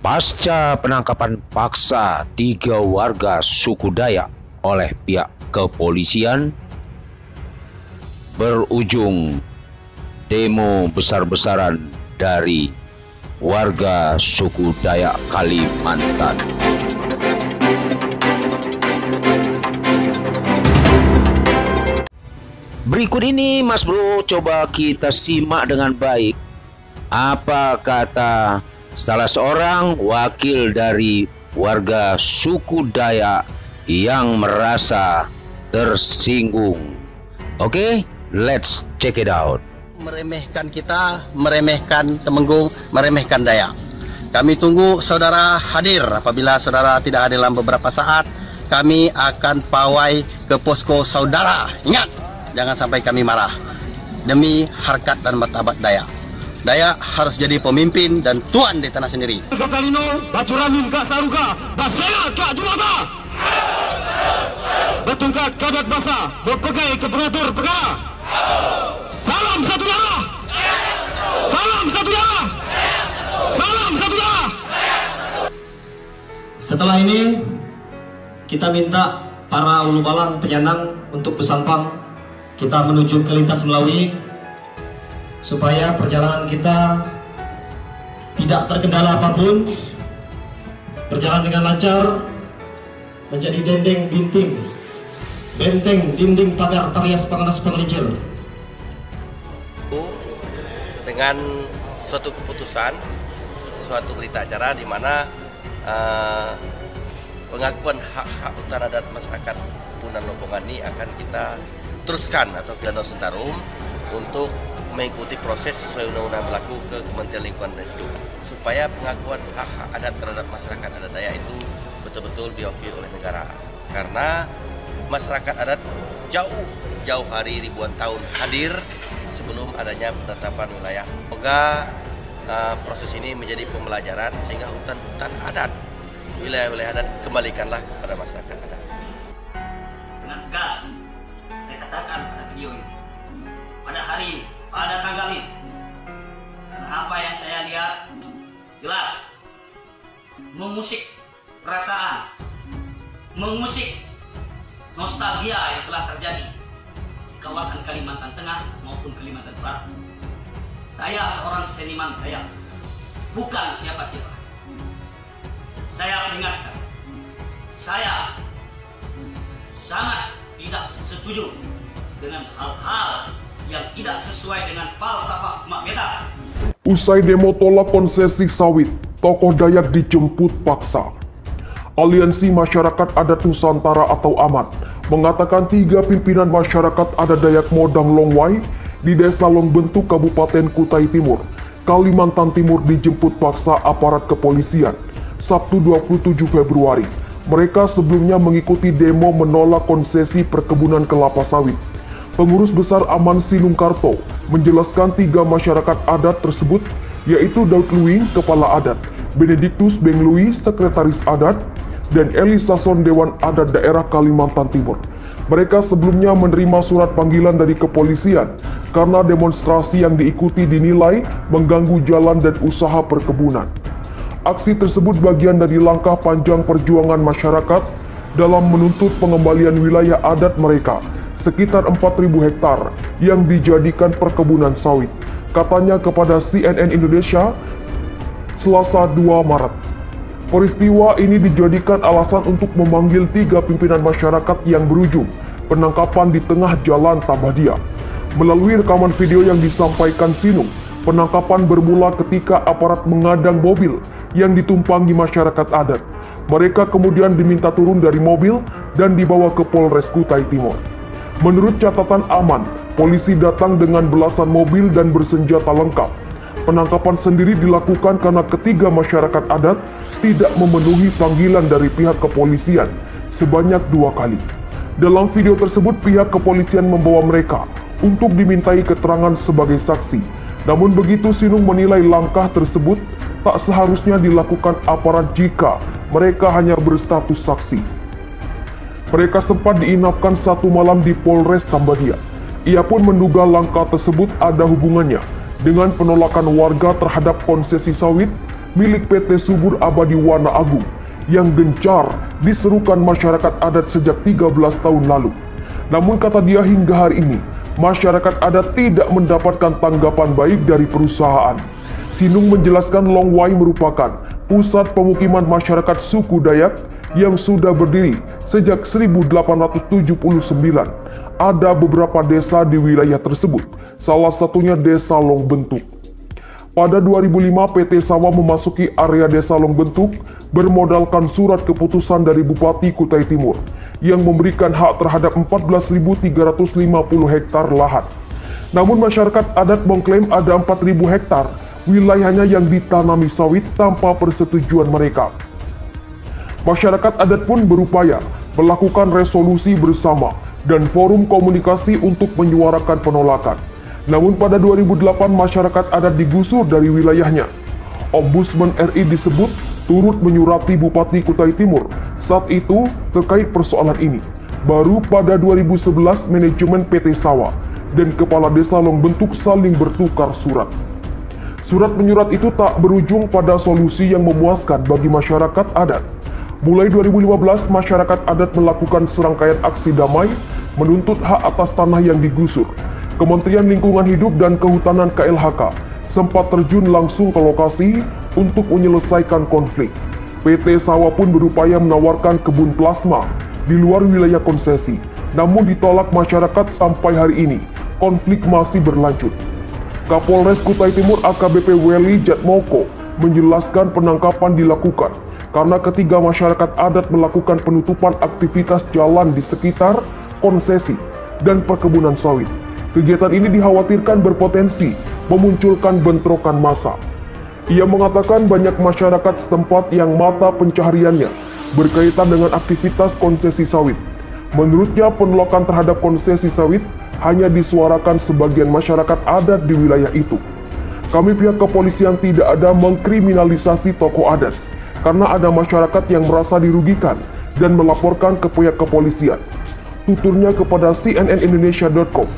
Pasca penangkapan paksa 3 warga suku Dayak oleh pihak kepolisian, berujung demo besar-besaran dari warga suku Dayak Kalimantan. Berikut ini Mas Bro, coba kita simak dengan baik apa kata salah seorang wakil dari warga suku Dayak yang merasa tersinggung. Oke, let's check it out. Meremehkan kita, meremehkan Temenggung, meremehkan Dayak. Kami tunggu saudara hadir. Apabila saudara tidak hadir dalam beberapa saat, kami akan pawai ke posko saudara. Ingat, jangan sampai kami marah. Demi harkat dan martabat Dayak. Dayak harus jadi pemimpin dan tuan di tanah sendiri. Katalino, bacuramin Kak Saruka, basaya Kak Julata. Betungkat kadat basa, berpegai ke pengatur perkara. Salam satu darah. Salam satu darah. Salam satu darah. Setelah ini, kita minta para ulu balang penyanang untuk besampang. Kita menuju ke lintas Melawi, supaya perjalanan kita tidak terkendala apapun, berjalan dengan lancar, menjadi dendeng binting, benteng dinding pagar tarias panganas panglicir. Dengan suatu keputusan, suatu berita acara di mana pengakuan hak-hak hutan adat masyarakat Punan Lobongan ini akan kita teruskan atau Danau Sentarum untuk mengikuti proses sesuai undang-undang berlaku ke Kementerian Lingkungan Hidup, supaya pengakuan hak-hak adat terhadap masyarakat adat Dayak itu betul-betul diakui oleh negara. Karena masyarakat adat jauh hari ribuan tahun hadir sebelum adanya penetapan wilayah. Semoga proses ini menjadi pembelajaran sehingga hutan-hutan adat, wilayah-wilayah adat kembalikanlah kepada masyarakat adat. Dengan tegas saya katakan pada video ini, pada hari ini, pada tanggal ini, dan apa yang saya lihat jelas mengusik perasaan, mengusik nostalgia yang telah terjadi di kawasan Kalimantan Tengah maupun Kalimantan Barat. Saya seorang seniman Dayak, bukan siapa-siapa. Saya peringatkan, saya sangat tidak setuju dengan hal-hal yang tidak sesuai dengan falsafah Mak Beta. Usai demo tolak konsesi sawit, tokoh Dayak dijemput paksa. Aliansi Masyarakat Adat Nusantara atau AMAN mengatakan 3 pimpinan masyarakat adat Dayak Modang Longwai di Desa Longbentuk, Kabupaten Kutai Timur, Kalimantan Timur dijemput paksa aparat kepolisian Sabtu 27 Februari. Mereka sebelumnya mengikuti demo menolak konsesi perkebunan kelapa sawit. Pengurus besar AMAN Sinungkarto menjelaskan 3 masyarakat adat tersebut, yaitu Daud Luing, Kepala Adat, Benediktus Beng Lui, Sekretaris Adat, dan Eli Sason, Dewan Adat Daerah Kalimantan Timur. Mereka sebelumnya menerima surat panggilan dari kepolisian karena demonstrasi yang diikuti dinilai mengganggu jalan dan usaha perkebunan. Aksi tersebut bagian dari langkah panjang perjuangan masyarakat dalam menuntut pengembalian wilayah adat mereka, sekitar 4.000 hektar yang dijadikan perkebunan sawit, katanya kepada CNN Indonesia Selasa 2 Maret. Peristiwa ini dijadikan alasan untuk memanggil 3 pimpinan masyarakat yang berujung penangkapan di tengah jalan Tabadia. Melalui rekaman video yang disampaikan Sinung, penangkapan bermula ketika aparat mengadang mobil yang ditumpangi masyarakat adat. Mereka kemudian diminta turun dari mobil dan dibawa ke Polres Kutai Timur. Menurut catatan AMAN, polisi datang dengan belasan mobil dan bersenjata lengkap. Penangkapan sendiri dilakukan karena ketiga masyarakat adat tidak memenuhi panggilan dari pihak kepolisian sebanyak 2 kali. Dalam video tersebut, pihak kepolisian membawa mereka untuk dimintai keterangan sebagai saksi. Namun begitu, Sinung menilai langkah tersebut tak seharusnya dilakukan aparat jika mereka hanya berstatus saksi. Mereka sempat diinapkan 1 malam di Polres Tabadia. Ia pun menduga langkah tersebut ada hubungannya dengan penolakan warga terhadap konsesi sawit milik PT Subur Abadi Wana Agung yang gencar diserukan masyarakat adat sejak 13 tahun lalu. Namun kata dia hingga hari ini, masyarakat adat tidak mendapatkan tanggapan baik dari perusahaan. Sinung menjelaskan Longwai merupakan pusat pemukiman masyarakat suku Dayak yang sudah berdiri sejak 1879. Ada beberapa desa di wilayah tersebut, salah satunya Desa Longbentuk. Pada 2005, PT Sawa memasuki area Desa Longbentuk bermodalkan surat keputusan dari Bupati Kutai Timur yang memberikan hak terhadap 14.350 hektar lahan. Namun masyarakat adat mengklaim ada 4.000 hektar wilayahnya yang ditanami sawit tanpa persetujuan mereka. Masyarakat adat pun berupaya melakukan resolusi bersama dan forum komunikasi untuk menyuarakan penolakan. Namun pada 2008 masyarakat adat digusur dari wilayahnya. Ombudsman RI disebut turut menyurati Bupati Kutai Timur saat itu terkait persoalan ini. Baru pada 2011 manajemen PT Sawa dan Kepala Desa Longbentuk saling bertukar surat. Surat menyurat itu tak berujung pada solusi yang memuaskan bagi masyarakat adat. Mulai 2015 masyarakat adat melakukan serangkaian aksi damai menuntut hak atas tanah yang digusur. Kementerian Lingkungan Hidup dan Kehutanan KLHK sempat terjun langsung ke lokasi untuk menyelesaikan konflik. PT Sawa pun berupaya menawarkan kebun plasma di luar wilayah konsesi, namun ditolak masyarakat sampai hari ini. Konflik masih berlanjut. Kapolres Kutai Timur AKBP Weli Jatmoko menjelaskan penangkapan dilakukan karena ketiga masyarakat adat melakukan penutupan aktivitas jalan di sekitar konsesi dan perkebunan sawit. Kegiatan ini dikhawatirkan berpotensi memunculkan bentrokan massa. Ia mengatakan banyak masyarakat setempat yang mata pencahariannya berkaitan dengan aktivitas konsesi sawit. Menurutnya penolakan terhadap konsesi sawit hanya disuarakan sebagian masyarakat adat di wilayah itu. Kami pihak kepolisian tidak ada mengkriminalisasi tokoh adat, karena ada masyarakat yang merasa dirugikan dan melaporkan ke pihak kepolisian. Tuturnya kepada cnnindonesia.com.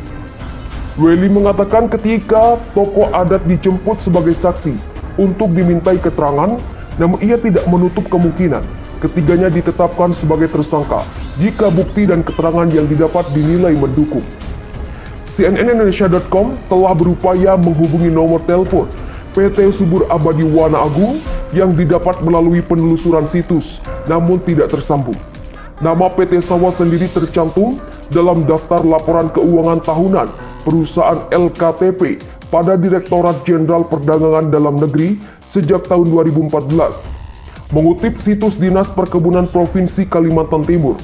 Weli mengatakan ketika tokoh adat dijemput sebagai saksi untuk dimintai keterangan, namun ia tidak menutup kemungkinan ketiganya ditetapkan sebagai tersangka jika bukti dan keterangan yang didapat dinilai mendukung. cnnindonesia.com telah berupaya menghubungi nomor telepon PT Subur Abadi Wana Agung yang didapat melalui penelusuran situs, namun tidak tersambung. Nama PT Sawa sendiri tercantum dalam daftar laporan keuangan tahunan perusahaan LKTP pada Direktorat Jenderal Perdagangan Dalam Negeri sejak tahun 2014. Mengutip situs Dinas Perkebunan Provinsi Kalimantan Timur,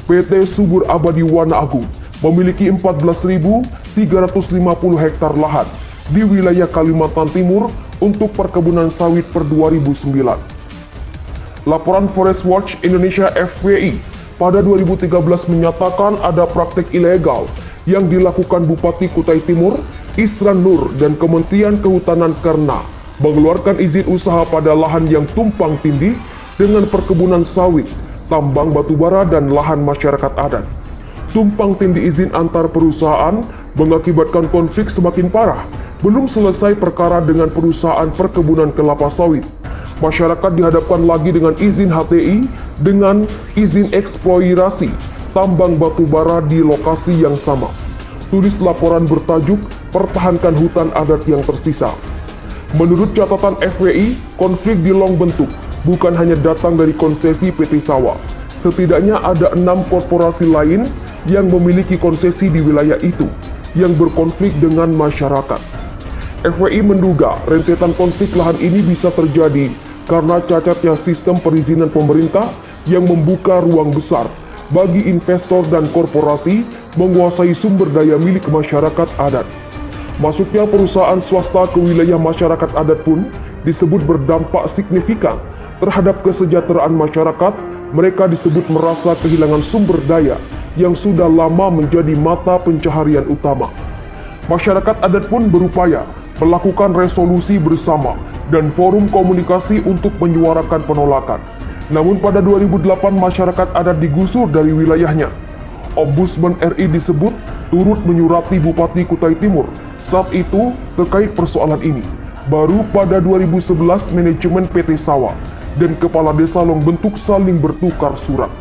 PT Subur Abadi Wana Agung memiliki 14.350 hektar lahan di wilayah Kalimantan Timur untuk perkebunan sawit per 2009. Laporan Forest Watch Indonesia FWI pada 2013 menyatakan ada praktik ilegal yang dilakukan Bupati Kutai Timur, Isran Nur, dan Kementerian Kehutanan karena mengeluarkan izin usaha pada lahan yang tumpang tindih dengan perkebunan sawit, tambang batubara, dan lahan masyarakat adat. Tumpang tindih izin antar perusahaan mengakibatkan konflik semakin parah. Belum selesai perkara dengan perusahaan perkebunan kelapa sawit, masyarakat dihadapkan lagi dengan izin HTI dengan izin eksplorasi tambang batubara di lokasi yang sama. Tulis laporan bertajuk Pertahankan Hutan Adat yang Tersisa. Menurut catatan FWI, konflik di Longbentuk bukan hanya datang dari konsesi PT Sawa. Setidaknya ada 6 korporasi lain yang memiliki konsesi di wilayah itu yang berkonflik dengan masyarakat. FWI menduga rentetan konflik lahan ini bisa terjadi karena cacatnya sistem perizinan pemerintah yang membuka ruang besar bagi investor dan korporasi menguasai sumber daya milik masyarakat adat. Masuknya perusahaan swasta ke wilayah masyarakat adat pun disebut berdampak signifikan terhadap kesejahteraan masyarakat. Mereka disebut merasa kehilangan sumber daya yang sudah lama menjadi mata pencaharian utama. Masyarakat adat pun berupaya melakukan resolusi bersama dan forum komunikasi untuk menyuarakan penolakan. Namun pada 2008 masyarakat adat digusur dari wilayahnya. Ombudsman RI disebut turut menyurati Bupati Kutai Timur saat itu terkait persoalan ini. Baru pada 2011 manajemen PT Sawa dan kepala desa Longbentuk saling bertukar surat.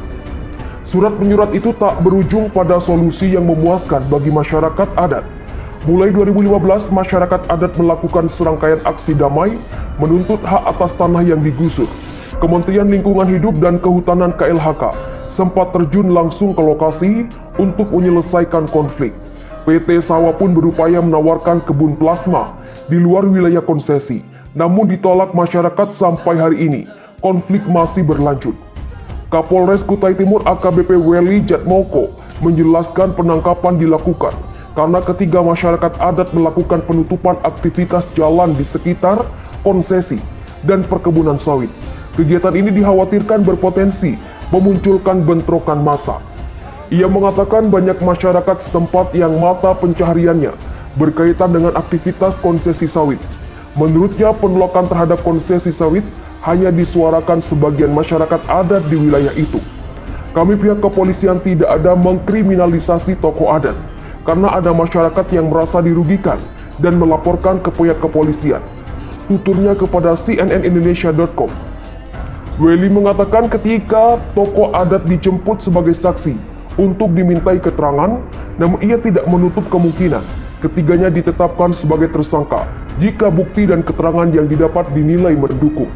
Surat menyurat itu tak berujung pada solusi yang memuaskan bagi masyarakat adat. Mulai 2015, masyarakat adat melakukan serangkaian aksi damai menuntut hak atas tanah yang digusur. Kementerian Lingkungan Hidup dan Kehutanan KLHK sempat terjun langsung ke lokasi untuk menyelesaikan konflik. PT Sawa pun berupaya menawarkan kebun plasma di luar wilayah konsesi, namun ditolak masyarakat sampai hari ini. Konflik masih berlanjut. Kapolres Kutai Timur AKBP Weli Jatmoko menjelaskan penangkapan dilakukan karena ketiga masyarakat adat melakukan penutupan aktivitas jalan di sekitar konsesi dan perkebunan sawit. Kegiatan ini dikhawatirkan berpotensi memunculkan bentrokan massa. Ia mengatakan banyak masyarakat setempat yang mata pencahariannya berkaitan dengan aktivitas konsesi sawit. Menurutnya, penolakan terhadap konsesi sawit hanya disuarakan sebagian masyarakat adat di wilayah itu. Kami pihak kepolisian tidak ada mengkriminalisasi tokoh adat, karena ada masyarakat yang merasa dirugikan dan melaporkan ke pihak kepolisian, tuturnya kepada cnnindonesia.com. Weli mengatakan ketika tokoh adat dijemput sebagai saksi untuk dimintai keterangan, namun ia tidak menutup kemungkinan ketiganya ditetapkan sebagai tersangka jika bukti dan keterangan yang didapat dinilai mendukung.